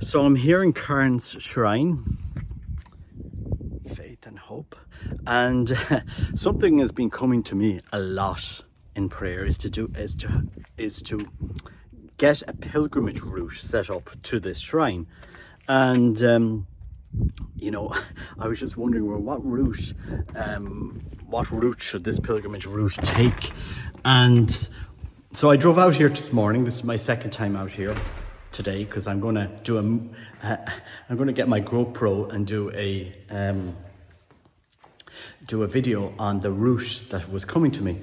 So I'm here in Carns Shrine, faith and hope, and something has been coming to me a lot in prayer is to get a pilgrimage route set up to this shrine. And I was just wondering, well, what route should this pilgrimage route take? And so I drove out here this morning. This is my second time out here today, because I'm going to get my GoPro and do a video on the route that was coming to me.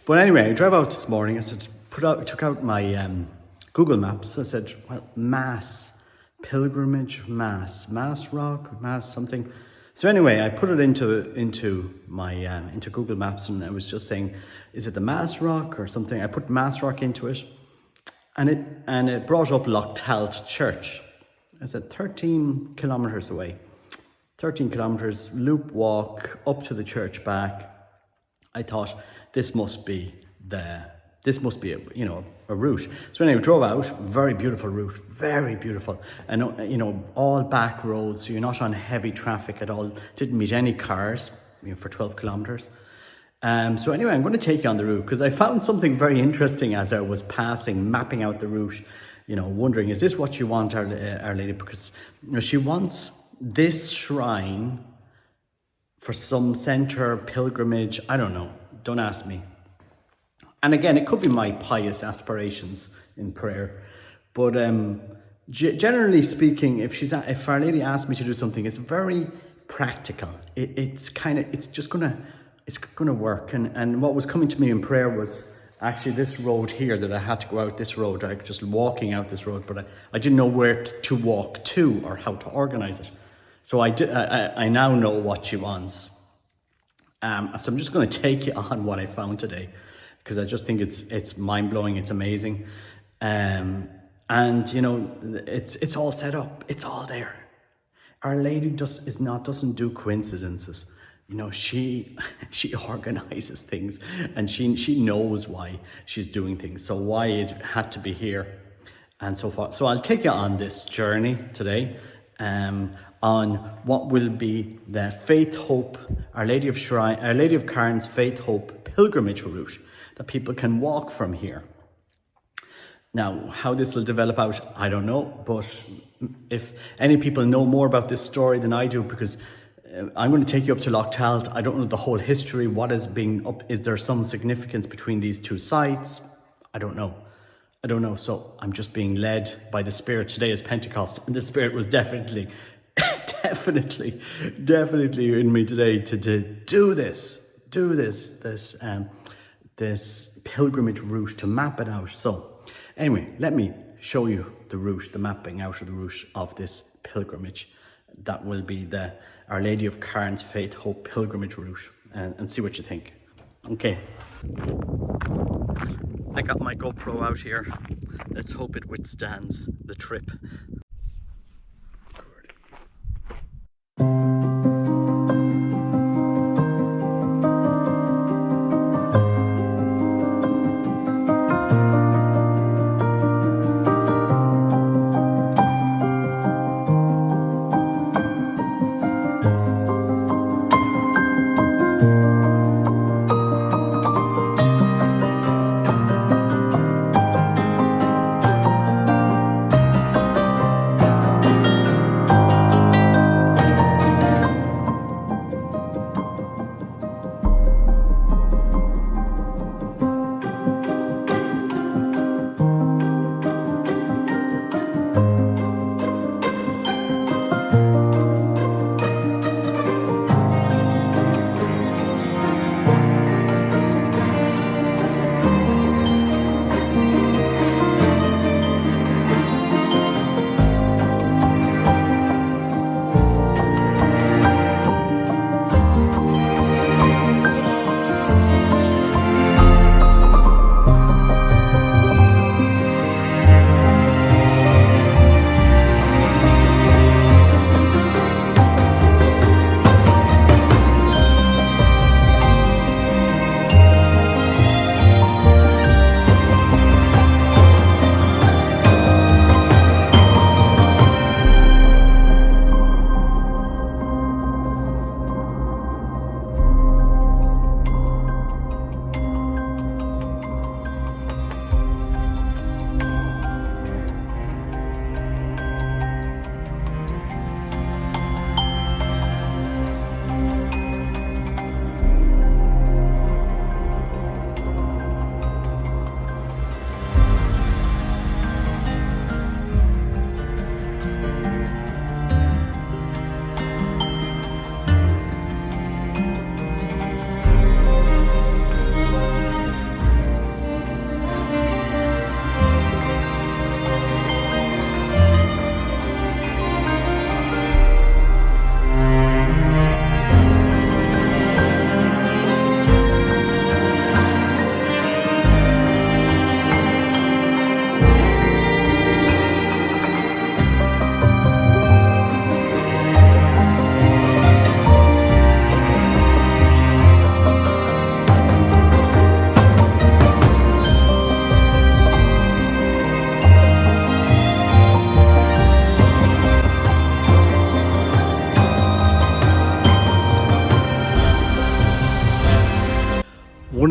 But anyway, I drove out this morning. I said, took out my Google Maps. I said, well, pilgrimage, mass rock, mass something. So anyway, I put it into my into Google Maps, and I was just saying, is it the Mass Rock or something? I put Mass Rock into it, and it brought up Aleksey Church. I said 13 kilometers away, 13 kilometers loop walk up to the church back. I thought this must be a route. So anyway, drove out, very beautiful route, very beautiful. And all back roads, so you're not on heavy traffic at all. Didn't meet any cars, for 12 kilometers. So anyway, I'm going to take you on the route, because I found something very interesting as I was passing, mapping out the route, wondering, is this what you want, Our Lady? Because she wants this shrine for some center pilgrimage. I don't know, don't ask me. And again, it could be my pious aspirations in prayer, but generally speaking, if Our Lady asked me to do something, it's very practical. It's just gonna work. And what was coming to me in prayer was actually this road here, that I had to go out this road. I just walking out this road, but I didn't know where to walk to or how to organize it. So I now know what she wants. So I'm just going to take you on what I found today, because I just think it's mind-blowing, it's amazing. And it's all set up, it's all there. Our Lady doesn't do coincidences. She organizes things, and she knows why she's doing things, so why it had to be here and so far. So I'll take you on this journey today, on what will be the Faith Hope, Our Lady of Carns Faith Hope pilgrimage route that people can walk from here. Now, how this will develop out, I don't know, but if any people know more about this story than I do, because I'm going to take you up to Aleksey. I don't know the whole history, what is being up, is there some significance between these two sites? I don't know. So I'm just being led by the Spirit. Today is Pentecost, and the Spirit was definitely in me today to do this pilgrimage route, to map it out. So anyway, let me show you the route, the mapping out of the route of this pilgrimage. That will be the Our Lady of Carns Faith Hope pilgrimage route, and see what you think. Okay. I got my GoPro out here. Let's hope it withstands the trip.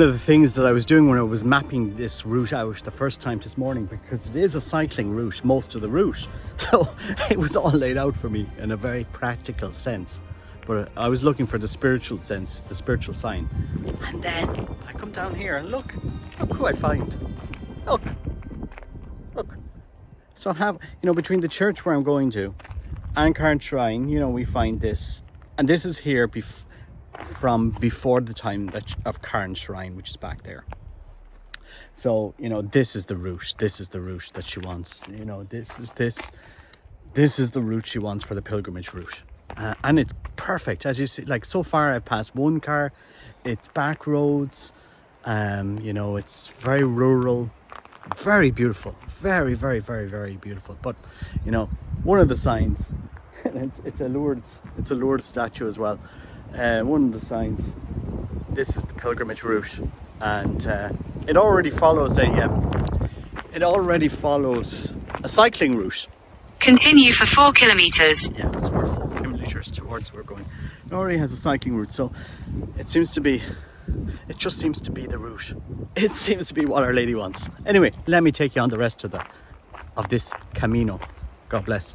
one of the things that I was doing when I was mapping this route out the first time this morning, because it is a cycling route, most of the route. So it was all laid out for me in a very practical sense. But I was looking for the spiritual sense, the spiritual sign. And then I come down here and look who I find. Look. So between the church where I'm going to and Carns Shrine, we find this. And this is here from before the time of Carns Shrine, which is back there. So, this is the route. This is the route that she wants. This is the route she wants for the pilgrimage route. And it's perfect. As you see, like so far I've passed one car. It's back roads. It's very rural. Very beautiful. Very, very, very, very beautiful. But, one of the signs, it's a Lourdes statue as well. One of the signs, this is the pilgrimage route, and it already follows a cycling route. Continue for 4 kilometers. Yeah, that's where 4 kilometers towards we're going. It already has a cycling route, so it just seems to be the route. It seems to be what Our Lady wants. Anyway, let me take you on the rest of this Camino. God bless.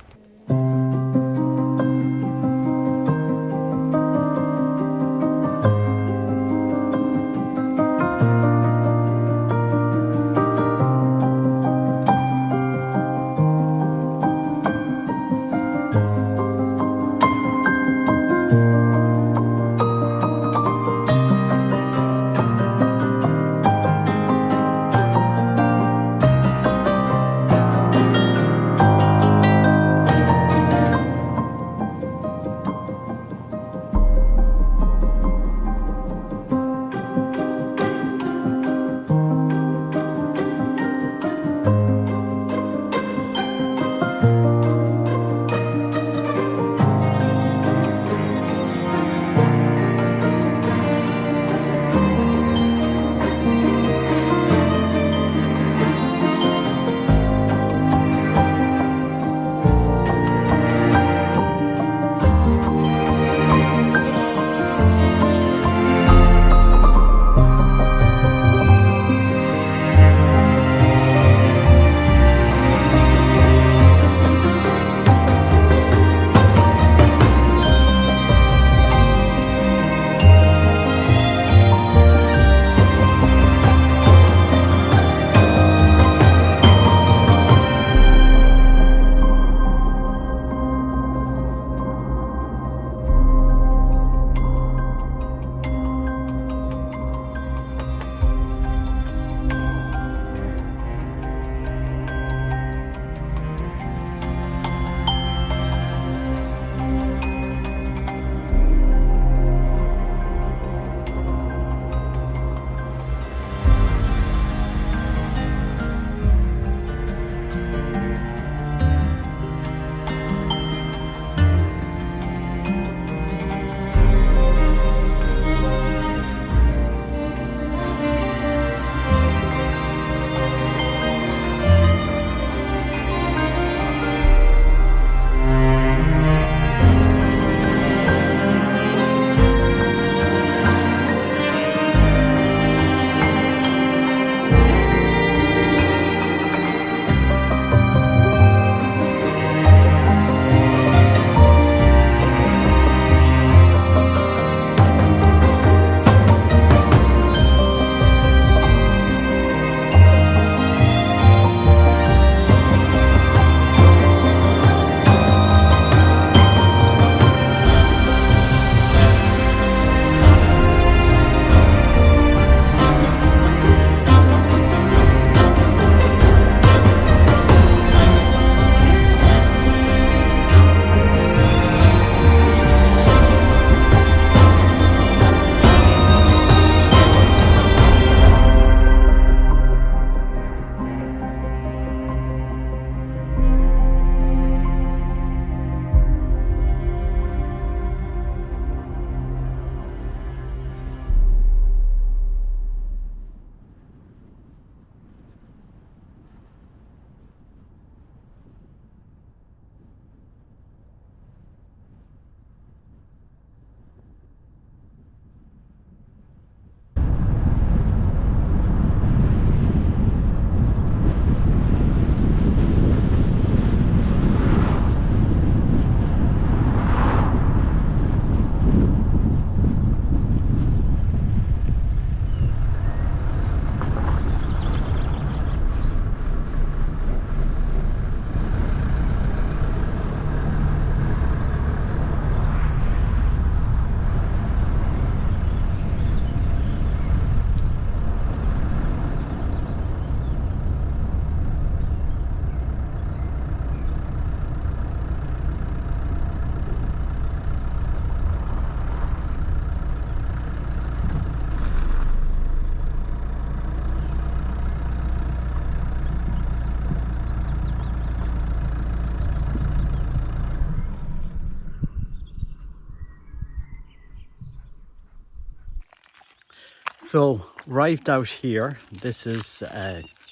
So arrived out here. This is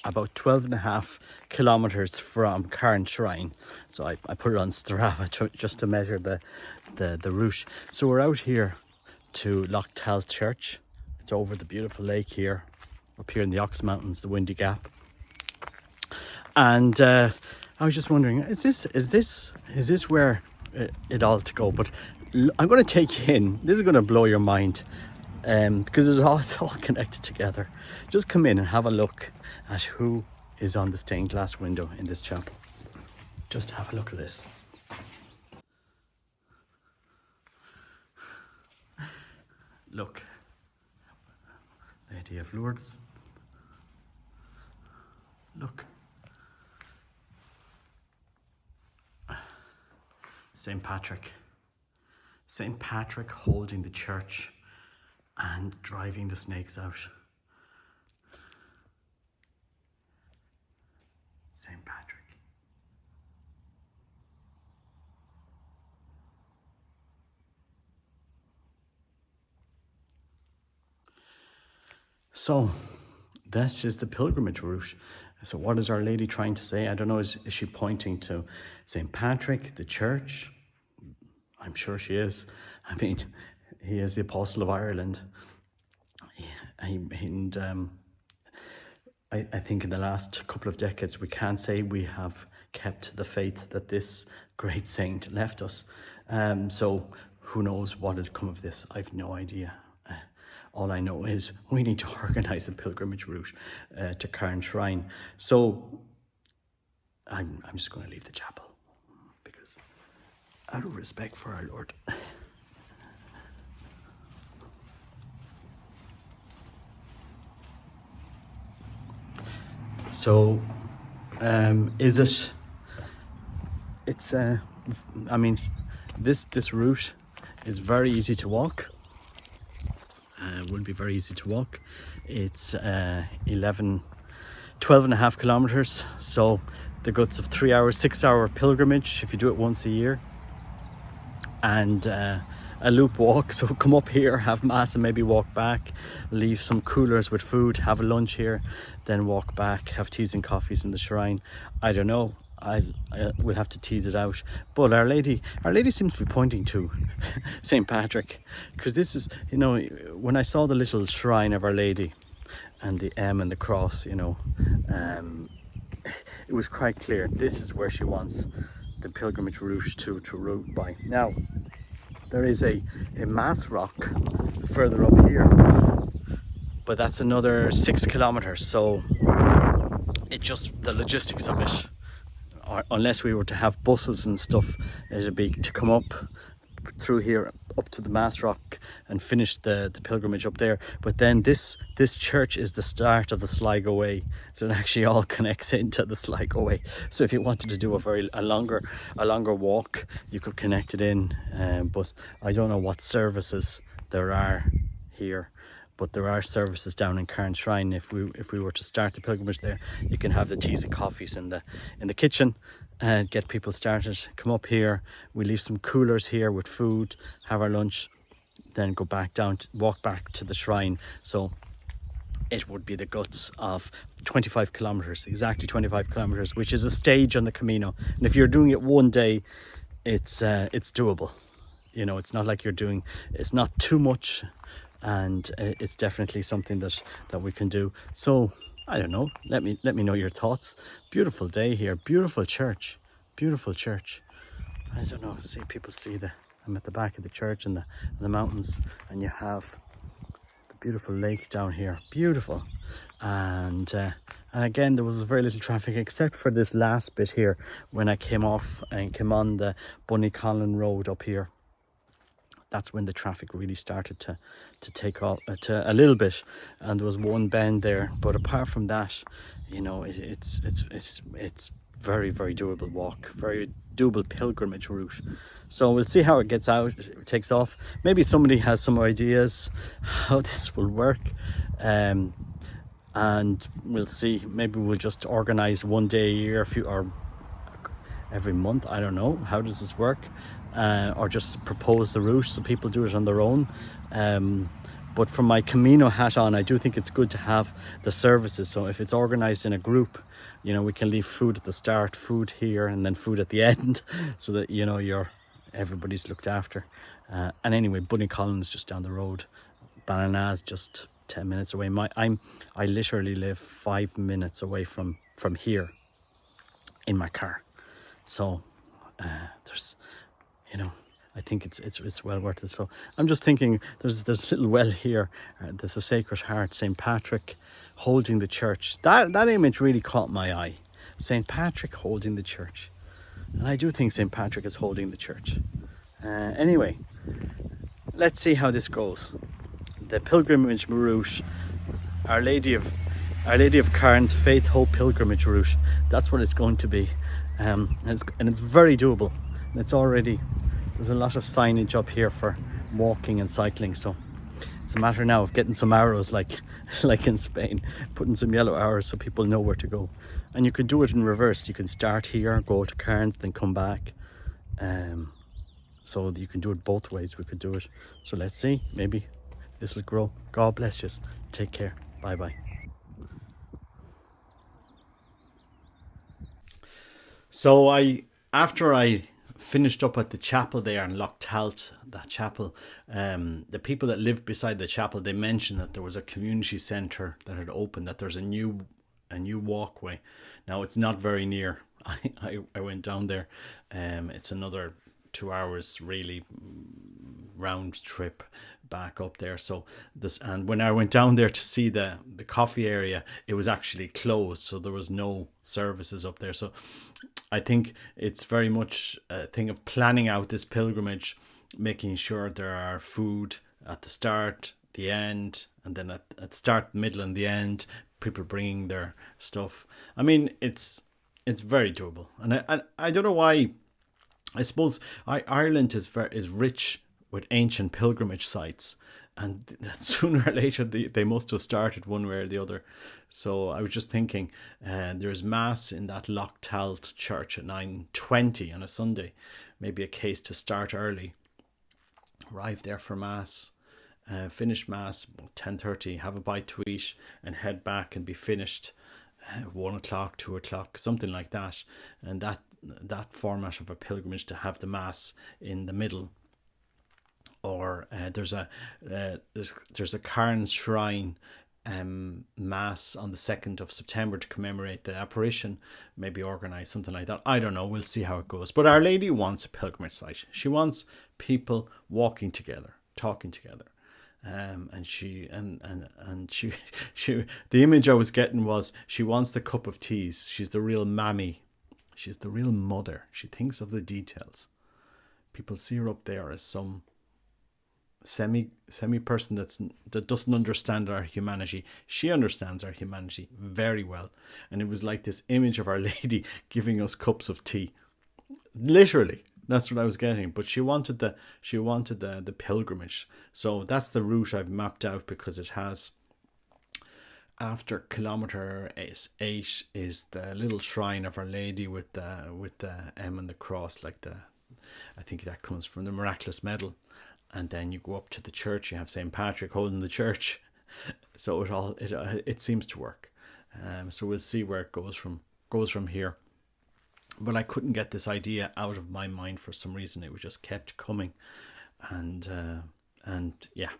about 12.5 kilometers from Carns Shrine. So I put it on Strava just to measure the route. So we're out here to Aleksey Church. It's over the beautiful lake here, up here in the Ox Mountains, the Windy Gap. And I was just wondering, is this where it all to go? But I'm going to take you in. This is going to blow your mind. Because it's all connected together. Just come in and have a look at who is on the stained glass window in this chapel. Just have a look at this. Look, Lady of Lourdes. Look, St. Patrick. St. Patrick holding the church and driving the snakes out. St. Patrick. So, this is the pilgrimage route. So what is Our Lady trying to say? I don't know, is she pointing to St. Patrick, the church? I'm sure she is. I mean, he is the Apostle of Ireland. And I think in the last couple of decades, we can't say we have kept the faith that this great saint left us. So who knows what has come of this? I've no idea. All I know is we need to organise a pilgrimage route to Carns Shrine. So I'm just going to leave the chapel because out of respect for our Lord. So, is it? It's I mean, this route is very easy to walk. Will be very easy to walk. It's 12.5 kilometers. So the guts of 3 hours, 6 hour pilgrimage if you do it once a year. And a loop walk, so come up here, have mass and maybe walk back, leave some coolers with food, have a lunch here, then walk back, have teas and coffees in the shrine. I don't know, we'll have to tease it out. But Our Lady seems to be pointing to St. Patrick, because this is, you know, when I saw the little shrine of Our Lady and the M and the cross, you know, it was quite clear this is where she wants the pilgrimage route to route by. Now, there is a mass rock further up here, but that's another 6 kilometers. So it just, the logistics of it, or unless we were to have buses and stuff, it'd be to come up through here up to the mass rock and finish the pilgrimage up there. But then this church is the start of the Sligo Way, so it actually all connects into the Sligo Way. So if you wanted to do a longer walk, you could connect it in. But I don't know what services there are here, but there are services down in Carns Shrine. If we were to start the pilgrimage there, you can have the teas and coffees in the kitchen and get people started. Come up here, we leave some coolers here with food, have our lunch, then go back down, walk back to the shrine. So it would be the guts of 25 kilometers, exactly 25 kilometers, which is a stage on the Camino. And if you're doing it one day, it's doable. You know, it's not like it's not too much, and it's definitely something that we can do. So I don't know, let me know your thoughts. Beautiful day here, beautiful church. I don't know, people see I'm at the back of the church and the mountains, and you have the beautiful lake down here, beautiful. And again, there was very little traffic except for this last bit here when I came off and came on the Bunnycolin Road up here. That's when the traffic really started to take off to a little bit, and there was one bend there. But apart from that, you know, it's very, very doable walk, very doable pilgrimage route. So we'll see how it takes off. Maybe somebody has some ideas how this will work, and we'll see. Maybe we'll just organize one day a year, or every month. I don't know. How does this work? Or just propose the route so people do it on their own. But from my Camino hat on, I do think it's good to have the services. So if it's organized in a group, you know, we can leave food at the start, food here, and then food at the end, so that, you know, everybody's looked after. And anyway, Bunnycollins just down the road, Ballina's just 10 minutes away. I literally live 5 minutes away from here in my car. So there's, you know, I think it's well worth it. So I'm just thinking, there's a little well here. There's a Sacred Heart, St. Patrick holding the church. That image really caught my eye. St. Patrick holding the church. And I do think St. Patrick is holding the church. Anyway, let's see how this goes. The pilgrimage route, Our Lady of Carns Faith Hope pilgrimage route. That's what it's going to be. And it's very doable. And it's already, there's a lot of signage up here for walking and cycling, so it's a matter now of getting some arrows like in Spain, putting some yellow arrows so people know where to go. And you can do it in reverse. You can start here, go to Carns, then come back. So you can do it both ways. We could do it. So let's see, maybe this will grow. God bless you. Take care. Bye bye. So after I finished up at the chapel there in Lochtalt, that chapel, the people that lived beside the chapel, they mentioned that there was a community centre that had opened, that there's a new walkway. Now it's not very near. I went down there. It's another 2 hours really round trip back up there. So and when I went down there to see the coffee area, it was actually closed, so there was no services up there. So I think it's very much a thing of planning out this pilgrimage, making sure there are food at the start, the end, and then at the start, middle, and the end, people bringing their stuff. I mean, it's very doable, and I don't know why. I suppose Ireland is rich with ancient pilgrimage sites, and that sooner or later they must have started one way or the other. So I was just thinking, there's mass in that Lochtalt church at 9:20 on a Sunday. Maybe a case to start early, arrive there for mass, finish mass 10:30, have a bite to eat, and head back and be finished 1 o'clock, 2 o'clock, something like that. And that format of a pilgrimage, to have the mass in the middle. Or there's a Carns Shrine mass on the 2nd of September to commemorate the apparition. Maybe organise something like that. I don't know. We'll see how it goes. But Our Lady wants a pilgrimage site. She wants people walking together, talking together. And she the image I was getting was, she wants the cup of teas. She's the real mammy. She's the real mother. She thinks of the details. People see her up there as some semi person that doesn't understand our humanity. She understands our humanity very well. And it was like this image of Our Lady giving us cups of tea. Literally. That's what I was getting. But she wanted the pilgrimage. So that's the route I've mapped out, because it has, after kilometre 8 is the little shrine of Our Lady with the M and the cross, I think that comes from the miraculous medal. And then you go up to the church. You have St. Patrick holding the church. So it seems to work. So we'll see where it goes from here. But I couldn't get this idea out of my mind for some reason. It just kept coming, and yeah,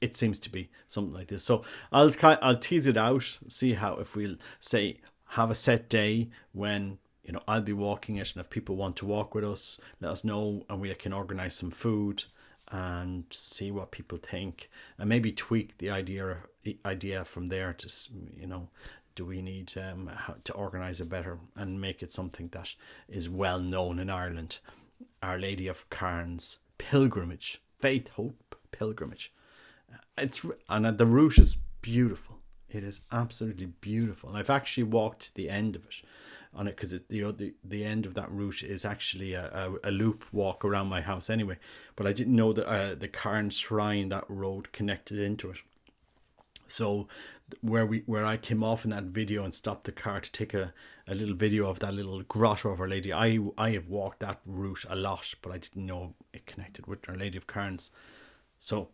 it seems to be something like this. So I'll tease it out, see how, if we'll say have a set day when, you know, I'll be walking it, and if people want to walk with us, let us know, and we can organise some food and see what people think, and maybe tweak the idea from there to, you know, do we need to organise it better and make it something that is well known in Ireland? Our Lady of Carns pilgrimage, Faith Hope pilgrimage. And the route is beautiful. It is absolutely beautiful, and I've actually walked the end of it on it, because the end of that route is actually a loop walk around my house anyway. But I didn't know that the Carns Shrine, that road connected into it. So where I came off in that video and stopped the car to take a little video of that little grotto of Our Lady, I have walked that route a lot, but I didn't know it connected with Our Lady of Carns. So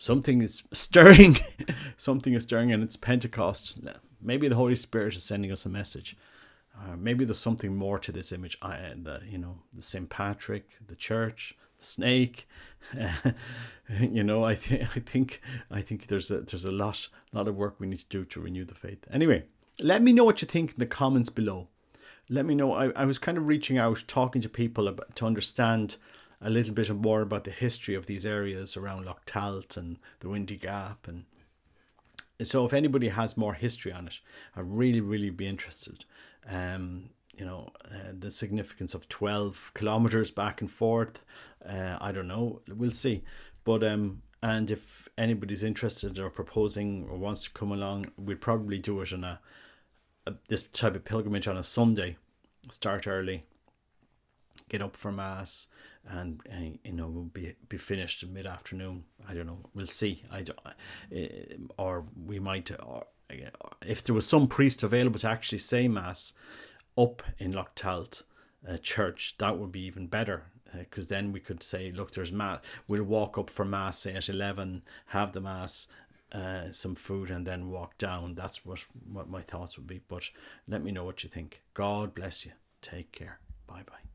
something is stirring. Something is stirring, and it's Pentecost. Maybe the Holy Spirit is sending us a message. Maybe there's something more to this image. The St. Patrick, the church, the snake. I think there's a lot of work we need to do to renew the faith. Anyway, let me know what you think in the comments below. Let me know. I was kind of reaching out, talking to people to understand a little bit more about the history of these areas around Loch Talt and the Windy Gap, and so if anybody has more history on it, I'd really be interested. The significance of 12 kilometers back and forth, I don't know, we'll see. But and if anybody's interested or proposing or wants to come along, we'd probably do it on this type of pilgrimage on a Sunday. Start early, get up for mass, and we'll be finished in mid-afternoon. I don't know, we'll see. Or we might, if there was some priest available to actually say mass up in Loch Talt church, that would be even better, because then we could say, look, there's mass, we'll walk up for mass, say at 11, have the mass, some food, and then walk down. That's what my thoughts would be. But let me know what you think. God bless you. Take care. Bye bye.